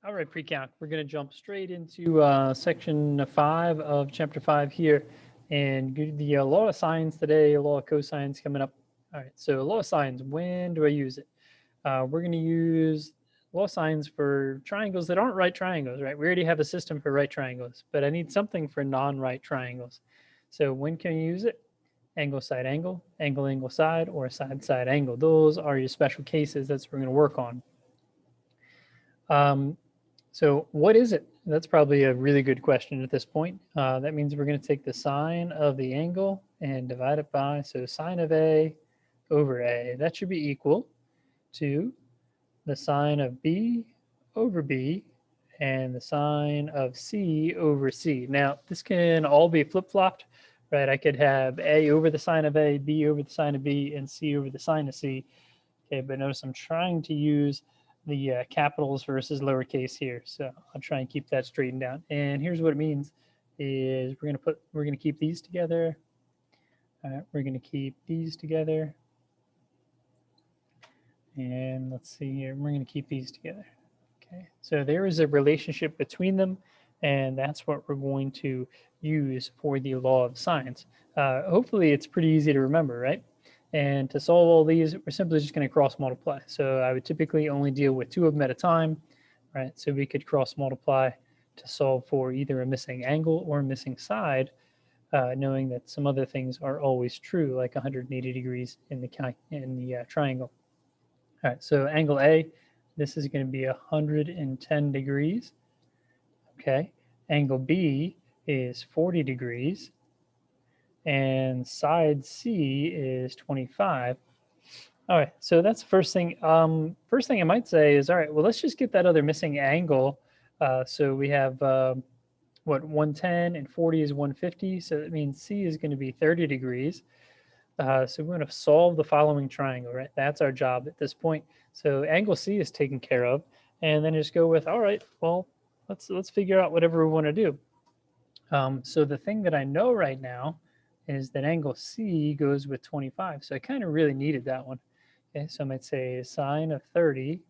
All right, pre-calc. We're going to jump straight into section 5 of chapter 5 here, and the law of sines today, law of cosines coming up. All right, so law of sines, when do I use it? We're going to use law of sines for triangles that aren't right triangles, right? We already have a system for right triangles, but I need something for non-right triangles. So when can you use it? Angle, side, angle, angle, angle, side, or side, side, angle. Those are your special cases. That's what we're going to work on. Um, so what is it? That's probably a really good question at this point. That means we're going to take the sine of the angle and divide it by, so sine of A over A. That should be equal to the sine of B over B and the sine of C over C. Now, this can all be flip-flopped, right? I could have A over the sine of A, B over the sine of B, and C over the sine of C. Okay, but notice I'm trying to use the capitals versus lowercase here. So I'll try and keep that straightened out. And here's what it means is we're gonna keep these together. All right, we're gonna keep these together. And let's see here, we're gonna keep these together. Okay, so there is a relationship between them, and that's what we're going to use for the law of sines. Hopefully it's pretty easy to remember, right? And to solve all these, we're simply just going to cross multiply. So I would typically only deal with two of them at a time, right? So we could cross multiply to solve for either a missing angle or a missing side, knowing that some other things are always true, like 180 degrees in the triangle. All right, so angle A, this is going to be 110 degrees. Okay, angle B is 40 degrees, and side C is 25. All right, so that's the first thing. First thing I might say is, all right, well, let's just get that other missing angle. So we have what 110 and 40 is 150. So that means C is going to be 30 degrees. So we're going to solve the following triangle, right? That's our job at this point. So angle C is taken care of, and then just go with, all right, well, let's figure out whatever we want to do. So the thing that I know right now is that angle C goes with 25. So I kind of really needed that one. Okay, so I might say sine of 30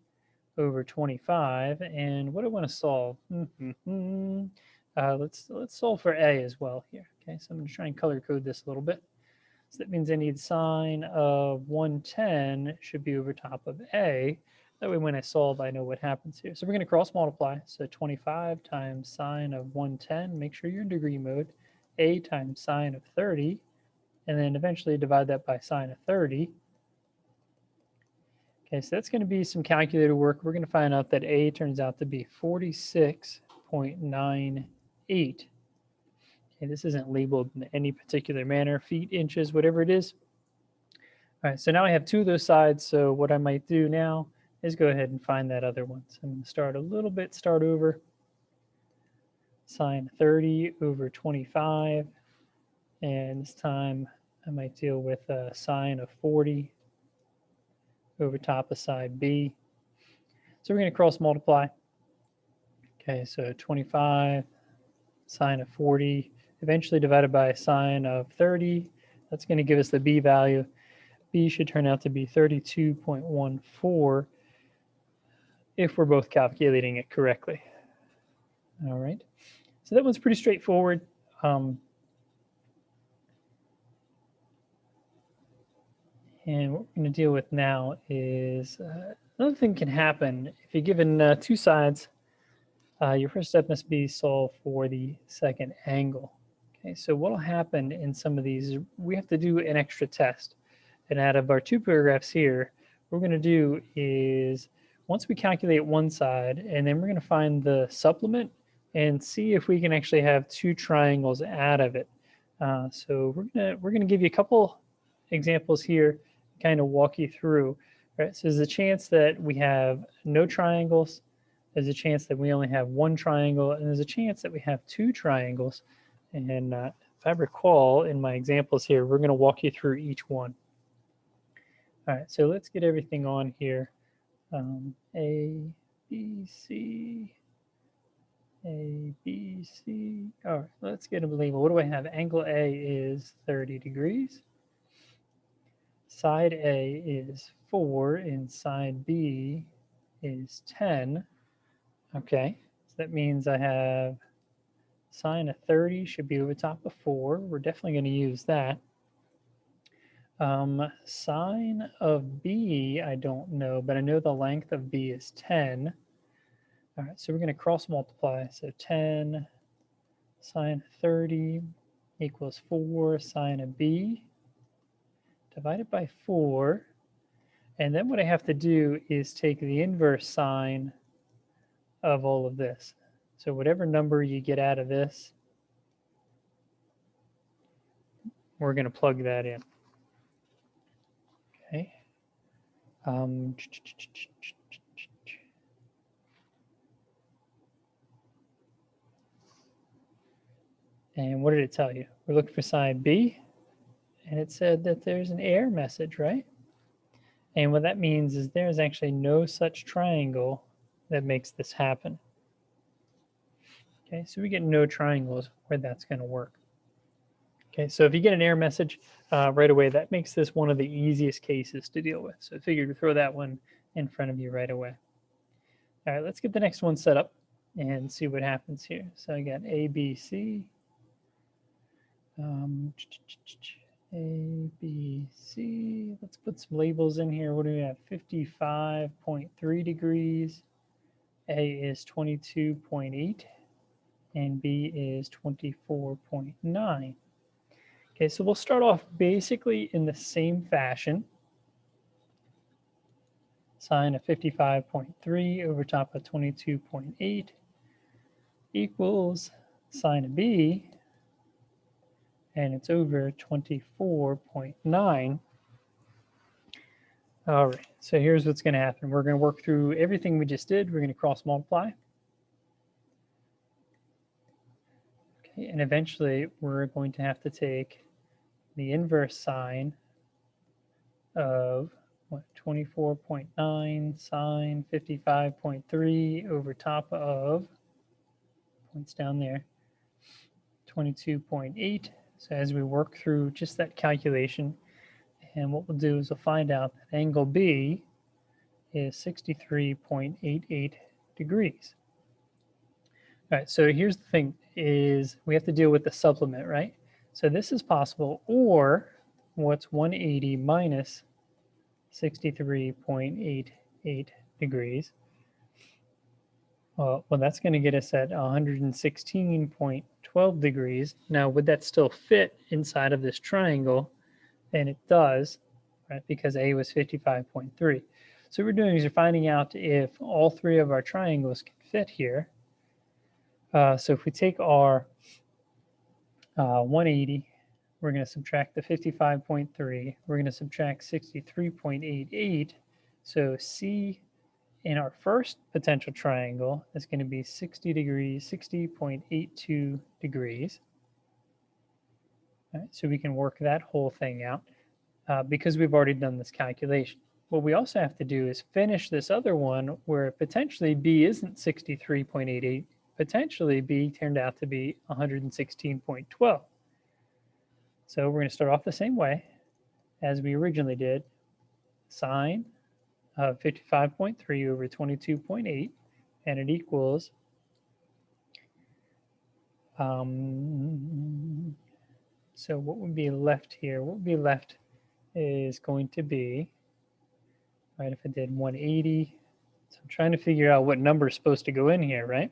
over 25. And what do I want to solve? Let's solve for A as well here. Okay, so I'm going to try and color code this a little bit. So that means I need sine of 110 should be over top of A. That way when I solve, I know what happens here. So we're going to cross multiply. So 25 times sine of 110, make sure you're in degree mode, A times sine of 30, and then eventually divide that by sine of 30. Okay, so that's going to be some calculator work. We're going to find out that A turns out to be 46.98. Okay, this isn't labeled in any particular manner, feet, inches, whatever it is. All right, so now I have two of those sides. So what I might do now is go ahead and find that other one. So I'm going to start a little bit, start over. Sine 30 over 25. And this time I might deal with a sine of 40 over top of side B. So we're going to cross multiply. Okay, so 25 sine of 40, eventually divided by sine of 30. That's going to give us the B value. B should turn out to be 32.14 if we're both calculating it correctly. All right, so that one's pretty straightforward. And what we're going to deal with now is another thing can happen if you're given two sides. Your first step must be solve for the second angle. Okay, so what will happen in some of these is we have to do an extra test. And out of our two paragraphs here, what we're going to do is once we calculate one side, and then we're going to find the supplement and see if we can actually have two triangles out of it. So we're gonna give you a couple examples here, kind of walk you through. Right, so there's a chance that we have no triangles. There's a chance that we only have one triangle, and there's a chance that we have two triangles. And if I recall in my examples here, we're going to walk you through each one. All right, so let's get everything on here. A, B, C, A, B, C. All right, let's get them labeled. What do I have? Angle A is 30 degrees. Side A is 4, and side B is 10. Okay, so that means I have sine of 30 should be over top of 4. We're definitely going to use that. Sine of b, I don't know, but I know the length of b is 10. All right, so we're going to cross multiply. So 10 sine 30 equals 4 sine of b divided by 4. And then what I have to do is take the inverse sine of all of this. So whatever number you get out of this, we're going to plug that in. Okay. And what did it tell you? We're looking for sine B, and it said that there's an error message, right? And what that means is there's actually no such triangle that makes this happen. Okay, so we get no triangles where that's going to work. Okay, so if you get an error message right away, that makes this one of the easiest cases to deal with. So I figured to throw that one in front of you right away. All right, let's get the next one set up and see what happens here. So I got A, B, C. A, B, C. Let's put some labels in here. What do we have? 55.3 degrees. A is 22.8 and B is 24.9. Okay, so we'll start off basically in the same fashion. Sine of 55.3 over top of 22.8 equals sine of B, and it's over 24.9. All right, so here's what's going to happen. We're going to work through everything we just did. We're going to cross multiply. Okay, and eventually we're going to have to take the inverse sine of what, 24.9 sine 55.3 over top of, points down there, 22.8. So as we work through just that calculation, and what we'll do is we'll find out that angle B is 63.88 degrees. All right, so here's the thing is we have to deal with the supplement, right? So this is possible, or what's 180 minus 63.88 degrees? Well, that's going to get us at 116.12 degrees. Now, would that still fit inside of this triangle? And it does, right, because A was 55.3. So what we're doing is we're finding out if all three of our triangles can fit here. So if we take our 180, we're going to subtract the 55.3. We're going to subtract 63.88. So C in our first potential triangle is going to be 60 degrees, 60.82 degrees. All right, so we can work that whole thing out because we've already done this calculation. What we also have to do is finish this other one where potentially B isn't 63.88. Potentially B turned out to be 116.12. So we're going to start off the same way as we originally did. Sine of 55.3 over 22.8, and it equals so what would be left here? What would be left is going to be, right, if I did 180, so I'm trying to figure out what number is supposed to go in here, right?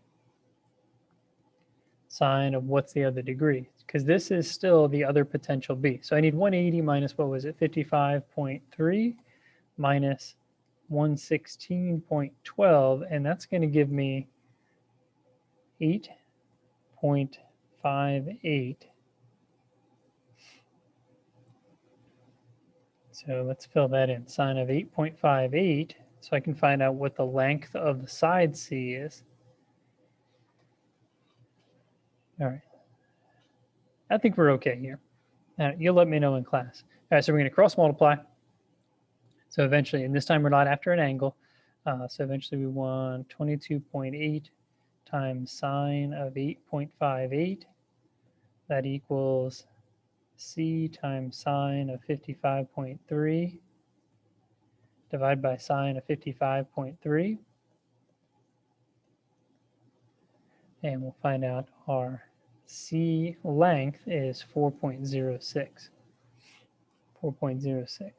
Sine of what's the other degree, because this is still the other potential B. So I need 180 minus, what was it, 55.3 minus 116.12, and that's going to give me 8.58. So let's fill that in, sine of 8.58, so I can find out what the length of the side C is. All right. I think we're okay here. You'll let me know in class. All right, so we're going to cross multiply. So eventually, and this time we're not after an angle. So eventually we want 22.8 times sine of 8.58. That equals C times sine of 55.3 divided by sine of 55.3. and we'll find out our C length is 4.06. 4.06.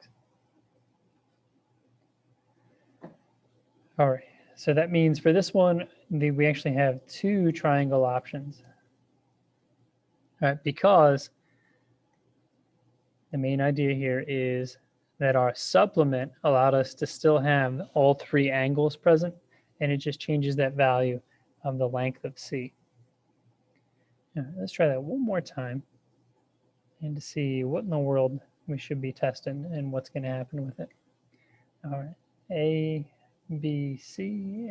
All right, so that means for this one, we actually have two triangle options. All right, because the main idea here is that our supplement allowed us to still have all three angles present, and it just changes that value of the length of C. All right, let's try that one more time and to see what in the world we should be testing and what's going to happen with it. All right, A, B, C,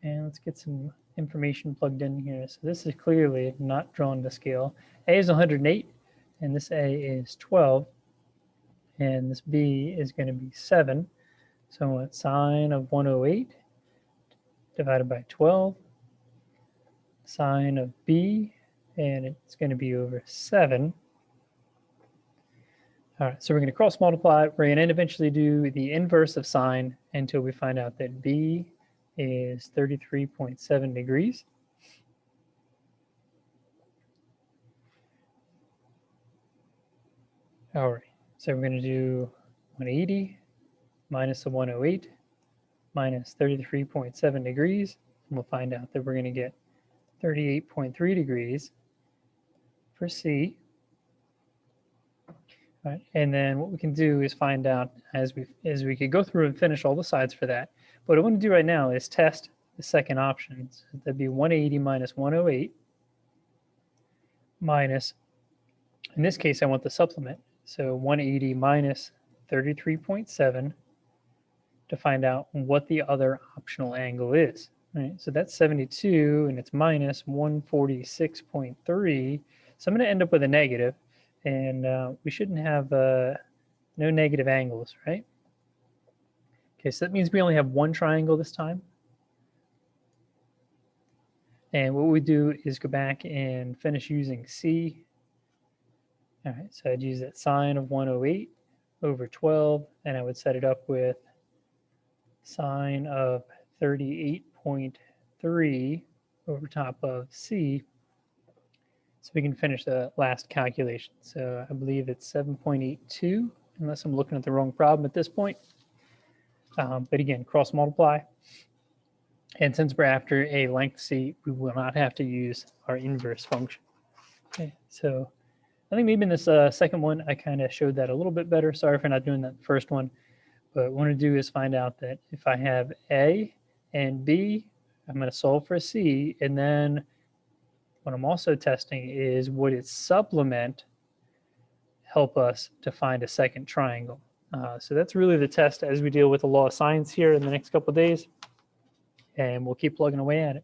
and let's get some information plugged in here. So this is clearly not drawn to scale. A is 108, and this A is 12, and this B is going to be 7. So I want sine of 108 divided by 12, sine of B, and it's going to be over 7. All right, so we're going to cross multiply. We're going to eventually do the inverse of sine until we find out that B is 33.7 degrees. All right, so we're going to do 180 minus the 108 minus 33.7 degrees. And we'll find out that we're going to get 38.3 degrees for C. All right, and then what we can do is find out as we could go through and finish all the sides for that. What I want to do right now is test the second option. So that'd be 180 minus 108 minus, in this case, I want the supplement. So 180 minus 33.7 to find out what the other optional angle is. Right, so that's 72, and it's minus 146.3. So I'm going to end up with a negative, and we shouldn't have no negative angles, right? Okay, so that means we only have one triangle this time. And what we do is go back and finish using C. All right, so I'd use that sine of 108 over 12, and I would set it up with sine of 38.3 over top of C, so we can finish the last calculation. So I believe it's 7.82, unless I'm looking at the wrong problem at this point. But again, cross multiply. And since we're after a length C, we will not have to use our inverse function. Okay, so I think maybe in this second one, I kind of showed that a little bit better. Sorry for not doing that first one. But what I want to do is find out that if I have A and B, I'm going to solve for C. And then what I'm also testing is would its supplement help us to find a second triangle. So that's really the test as we deal with the law of science here in the next couple of days. And we'll keep plugging away at it.